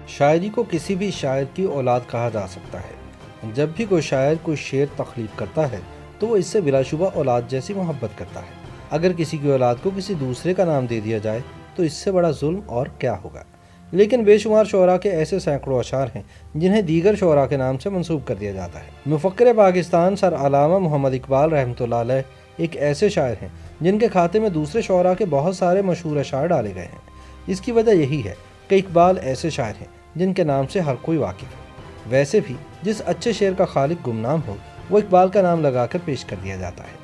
شاعری کو کسی بھی شاعر کی اولاد کہا جا سکتا ہے۔ جب بھی کوئی شاعر کوئی شعر تخلیق کرتا ہے تو وہ اس سے بلا شبہ اولاد جیسی محبت کرتا ہے۔ اگر کسی کی اولاد کو کسی دوسرے کا نام دے دیا جائے تو اس سے بڑا ظلم اور کیا ہوگا۔ لیکن بے شمار شعراء کے ایسے سینکڑوں اشعار ہیں جنہیں دیگر شعراء کے نام سے منسوب کر دیا جاتا ہے۔ مفکر پاکستان سر علامہ محمد اقبال رحمۃ اللہ علیہ ایک ایسے شاعر ہیں جن کے کھاتے میں دوسرے شعراء کے بہت سارے مشہور اشعار ڈالے گئے ہیں۔ اس کی وجہ یہی ہے کہ اقبال ایسے شاعر ہیں جن کے نام سے ہر کوئی واقف ہے۔ ویسے بھی جس اچھے شعر کا خالق گمنام ہو وہ اقبال کا نام لگا کر پیش کر دیا جاتا ہے،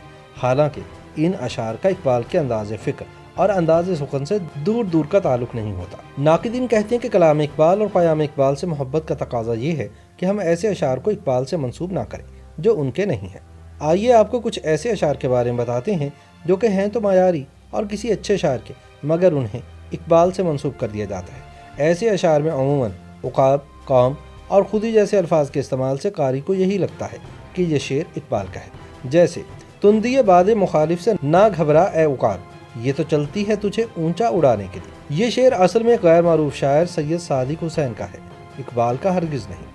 حالانکہ ان اشعار کا اقبال کے انداز فکر اور انداز سخن سے دور دور کا تعلق نہیں ہوتا۔ ناقدین کہتے ہیں کہ کلام اقبال اور پیام اقبال سے محبت کا تقاضا یہ ہے کہ ہم ایسے اشعار کو اقبال سے منسوب نہ کریں جو ان کے نہیں ہیں۔ آئیے آپ کو کچھ ایسے اشعار کے بارے میں بتاتے ہیں جو کہ ہیں تو معیاری اور کسی اچھے شاعر کے، مگر انہیں اقبال سے منسوب کر دیا جاتا ہے۔ ایسے اشعار میں عموماً عقاب، قوم اور خودی جیسے الفاظ کے استعمال سے قاری کو یہی لگتا ہے کہ یہ شعر اقبال کا ہے، جیسے تندی باد مخالف سے نہ گھبرا اے عقاب، یہ تو چلتی ہے تجھے اونچا اڑانے کے لیے۔ یہ شعر اصل میں غیر معروف شاعر سید صادق حسین کا ہے، اقبال کا ہرگز نہیں۔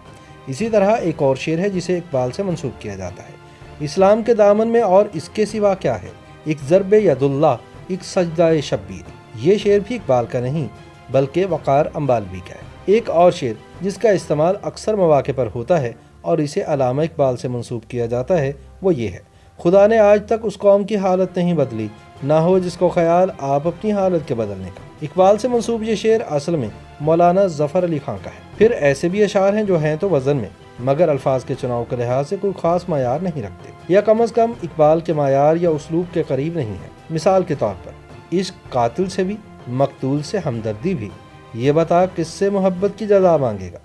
اسی طرح ایک اور شعر ہے جسے اقبال سے منسوب کیا جاتا ہے، اسلام کے دامن میں اور اس کے سوا کیا ہے، ایک ضرب ید اللہ ایک سجدہ شبیر۔ یہ شعر بھی اقبال کا نہیں بلکہ وقار امبالوی کا ہے۔ ایک اور شعر جس کا استعمال اکثر مواقع پر ہوتا ہے اور اسے علامہ اقبال سے منسوب کیا جاتا ہے وہ یہ ہے، خدا نے آج تک اس قوم کی حالت نہیں بدلی، نہ ہو جس کو خیال آپ اپنی حالت کے بدلنے کا۔ اقبال سے منسوب یہ شعر اصل میں مولانا ظفر علی خان کا ہے۔ پھر ایسے بھی اشعار ہیں جو ہیں تو وزن میں مگر الفاظ کے چناؤ کے لحاظ سے کوئی خاص معیار نہیں رکھتے، یا کم از کم اقبال کے معیار یا اسلوب کے قریب نہیں ہے۔ مثال کے طور پر عشق قاتل سے بھی، مقتول سے ہمدردی بھی، یہ بتا کس سے محبت کی جزا مانگے گا،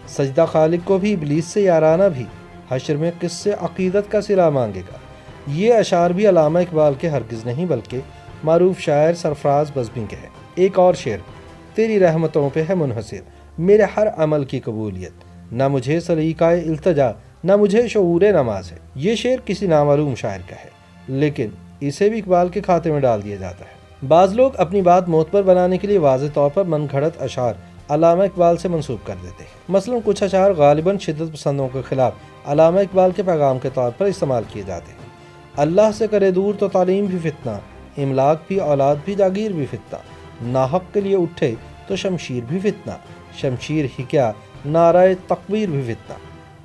سجدہ خالق کو بھی ابلیس سے یارانہ بھی، حشر میں کس سے عقیدت کا صلہ مانگے گا۔ یہ اشعار بھی علامہ اقبال کے ہرگز نہیں بلکہ معروف شاعر سرفراز بزمی کے ہیں۔ ایک اور شعر، تیری رحمتوں پہ ہے منحصر میرے ہر عمل کی قبولیت، نہ مجھے سلیقہ التجا نہ مجھے شعور نماز ہے۔ یہ شعر کسی نامعلوم شاعر کا ہے لیکن اسے بھی اقبال کے کھاتے میں ڈال دیا جاتا ہے۔ بعض لوگ اپنی بات معتبر بنانے کے لیے واضح طور پر من گھڑت اشعار علامہ اقبال سے منسوب کر دیتے ہیں۔ مثلا کچھ اشعار غالباً شدت پسندوں کے خلاف علامہ اقبال کے پیغام کے طور پر استعمال کیے جاتے ہیں۔ اللہ سے کرے دور تو تعلیم بھی فتنہ، املاک بھی اولاد بھی جاگیر بھی فتنہ، ناحق کے لیے اٹھے تو شمشیر بھی فتنہ، شمشیر ہی کیا نعرہ تکبیر بھی فتنہ۔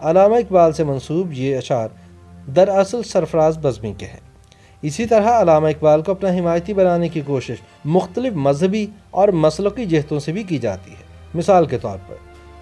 علامہ اقبال سے منسوب یہ اشعار دراصل سرفراز بزمی کے ہیں۔ اسی طرح علامہ اقبال کو اپنا حمایتی بنانے کی کوشش مختلف مذہبی اور مسلکی جہتوں سے بھی کی جاتی ہے۔ مثال کے طور پر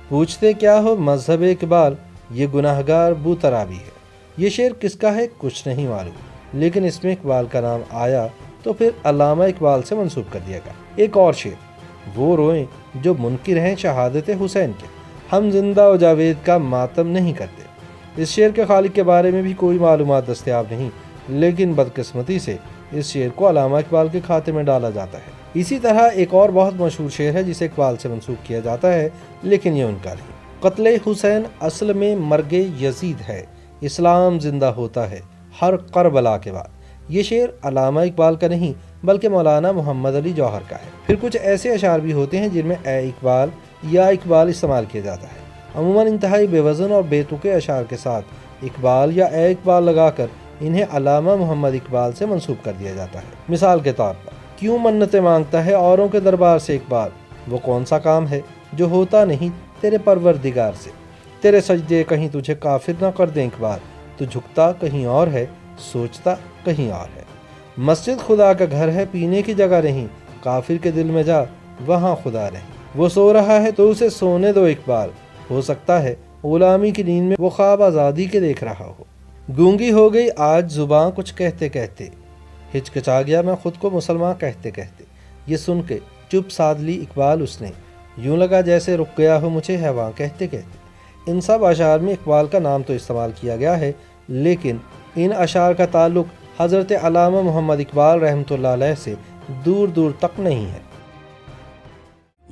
پوچھتے کیا ہو مذہب اقبال، یہ گناہگار بو ترابی ہے۔ یہ شعر کس کا ہے کچھ نہیں معلوم، لیکن اس میں اقبال کا نام آیا تو پھر علامہ اقبال سے منسوب کر دیا گیا۔ ایک اور شعر، وہ روئیں جو منکر ہیں شہادت حسین کے، ہم زندہ و جاوید کا ماتم نہیں کرتے۔ اس شعر کے خالق کے بارے میں بھی کوئی معلومات دستیاب نہیں، لیکن بدقسمتی سے اس شعر کو علامہ اقبال کے کھاتے میں ڈالا جاتا ہے۔ اسی طرح ایک اور بہت مشہور شعر ہے جسے اقبال سے منسوب کیا جاتا ہے لیکن یہ ان کا نہیں، قتل حسین اصل میں مرگ یزید ہے، اسلام زندہ ہوتا ہے ہر کربلا کے بعد۔ یہ شعر علامہ اقبال کا نہیں بلکہ مولانا محمد علی جوہر کا ہے۔ پھر کچھ ایسے اشعار بھی ہوتے ہیں جن میں اے اقبال یا اقبال استعمال کیا جاتا ہے۔ عموماً انتہائی بے وزن اور بے تکے اشعار کے ساتھ اقبال یا اے اقبال لگا کر انہیں علامہ محمد اقبال سے منسوب کر دیا جاتا ہے۔ مثال کے طور پر کیوں منتیں مانگتا ہے اوروں کے دربار سے اقبال، وہ کون سا کام ہے جو ہوتا نہیں تیرے پروردگار سے، تیرے سجدے کہیں تجھے کافر نہ کر دیں اقبال، تو جھکتا کہیں اور ہے سوچتا کہیں اور ہے۔ مسجد خدا کا گھر ہے پینے کی جگہ نہیں، کافر کے دل میں جا وہاں خدا نہیں۔ وہ سو رہا ہے تو اسے سونے دو اقبال، ہو سکتا ہے غلامی کی نیند میں وہ خواب آزادی کے دیکھ رہا ہو۔ گونگی ہو گئی آج زباں کچھ کہتے کہتے، ہچکچا گیا میں خود کو مسلمان کہتے کہتے۔ یہ سن کے چپ سادھ لی اقبال اس نے، یوں لگا جیسے رک گیا ہو مجھے حیواں کہتے کہتے۔ ان سب اشعار میں اقبال کا نام تو استعمال کیا گیا ہے لیکن ان اشعار کا تعلق حضرت علامہ محمد اقبال رحمۃ اللہ علیہ سے دور دور تک نہیں ہے۔